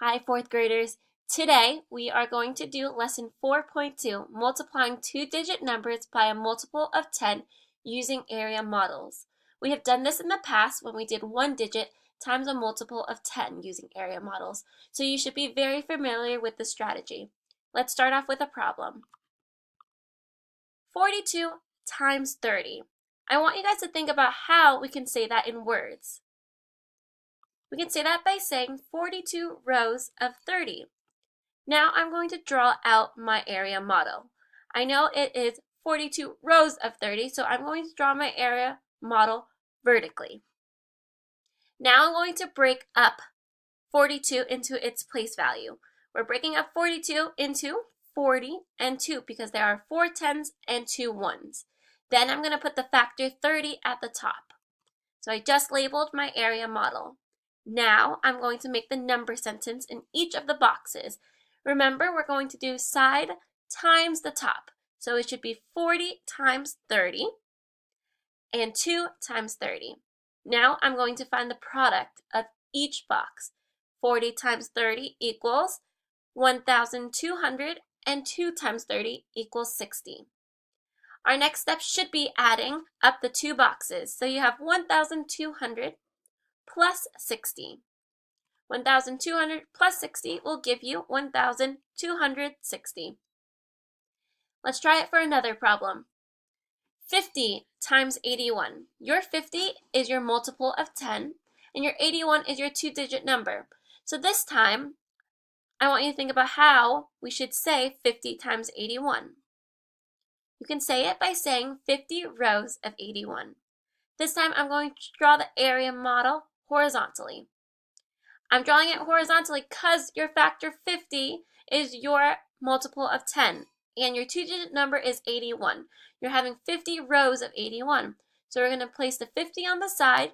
Hi, fourth graders. Today we are going to do lesson 4.2, multiplying two-digit numbers by a multiple of 10 using area models. We have done this in the past when we did one digit times a multiple of 10 using area models, so you should be very familiar with the strategy. Let's start off with a problem. 42 times 30. I want you guys to think about how we can say that in words. We can say that by saying 42 rows of 30. Now I'm going to draw out my area model. I know it is 42 rows of 30, so I'm going to draw my area model vertically. Now I'm going to break up 42 into its place value. We're breaking up 42 into 40 and 2 because there are 4 10s and 2 1s. Then I'm going to put the factor 30 at the top. So I just labeled my area model. Now I'm going to make the number sentence in each of the boxes. Remember, we're going to do side times the top. So it should be 40 times 30 and 2 times 30. Now I'm going to find the product of each box. 40 times 30 equals 1,200 and 2 times 30 equals 60. Our next step should be adding up the two boxes. So you have 1,200 plus 60. 1,200 plus 60 will give you 1,260. Let's try it for another problem. 50 times 81. Your 50 is your multiple of 10, and your 81 is your two-digit number. So this time, I want you to think about how we should say 50 times 81. You can say it by saying 50 rows of 81. This time I'm going to draw the area model horizontally. I'm drawing it horizontally because your factor 50 is your multiple of 10, and your two-digit number is 81. You're having 50 rows of 81. So we're going to place the 50 on the side,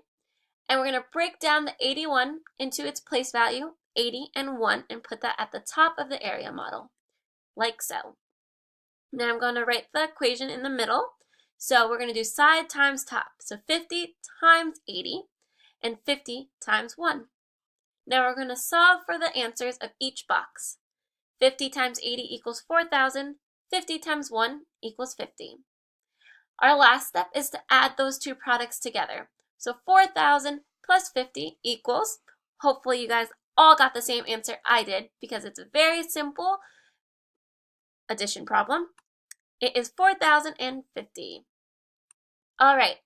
and we're going to break down the 81 into its place value, 80 and 1, and put that at the top of the area model, like so. Now I'm going to write the equation in the middle. So we're going to do side times top. So 50 times 80 and 50 times 1. Now we're going to solve for the answers of each box. 50 times 80 equals 4,000. 50 times 1 equals 50. Our last step is to add those two products together. So 4,000 plus 50 equals, hopefully you guys all got the same answer I did because it's a very simple addition problem. It is 4,050. All right,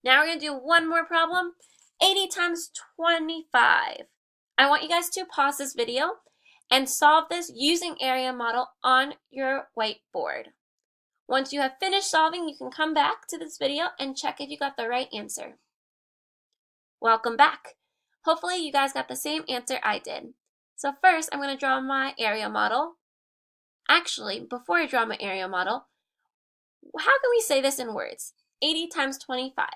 now we're going to do one more problem. 80 times 25. I want you guys to pause this video and solve this using area model on your whiteboard. Once you have finished solving, you can come back to this video and check if you got the right answer. Welcome back. Hopefully you guys got the same answer I did. So first, I'm going to draw my area model. Actually, before I draw my area model, how can we say this in words? 80 times 25.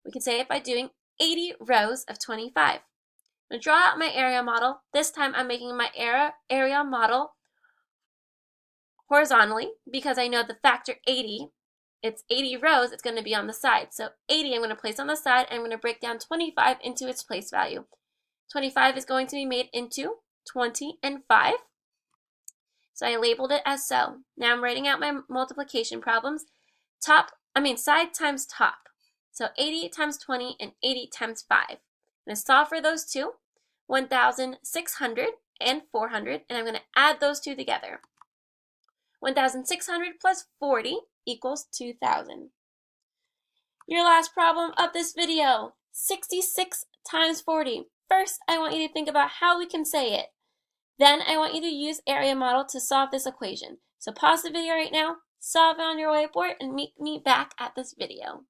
We can say it by doing 80 rows of 25. I'm going to draw out my area model. This time I'm making my area model horizontally because I know the factor 80, it's 80 rows, it's going to be on the side. So 80 I'm going to place on the side, and I'm going to break down 25 into its place value. 25 is going to be made into 20 and 5. So I labeled it as so. Now I'm writing out my multiplication problems. Side times top. So 80 times 20 and 80 times 5. I'm going to solve for those two, 1,600 and 400, and I'm going to add those two together. 1,600 plus 40 equals 2,000. Your last problem of this video, 66 times 40. First, I want you to think about how we can say it. Then I want you to use area model to solve this equation. So pause the video right now, solve it on your whiteboard, and meet me back at this video.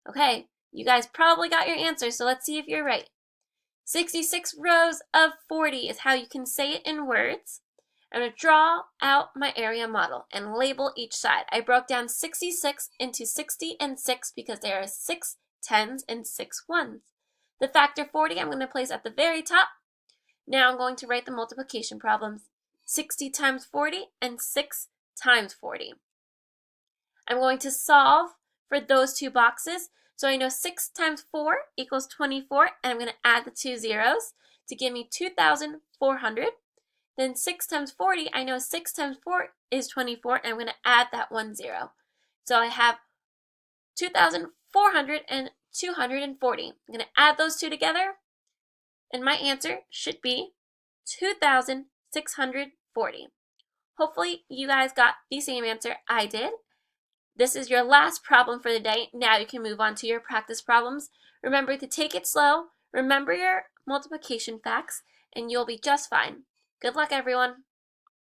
Okay, you guys probably got your answer, so let's see if you're right. 66 rows of 40 is how you can say it in words. I'm going to draw out my area model and label each side. I broke down 66 into 60 and 6 because there are 6 10s and 6 1s. The factor 40 I'm going to place at the very top. Now I'm going to write the multiplication problems. 60 times 40 and 6 times 40. I'm going to solve for those two boxes. So I know 6 times 4 equals 24, and I'm going to add the two zeros. to give me 2,400. Then 6 times 40, I know 6 times 4 is 24, and I'm going to add that 1 0. So I have 2,400 and 240. I'm going to add those two together, and my answer should be 2,640. Hopefully you guys got the same answer I did. This is your last problem for the day. Now you can move on to your practice problems. Remember to take it slow, remember your multiplication facts, and you'll be just fine. Good luck, everyone.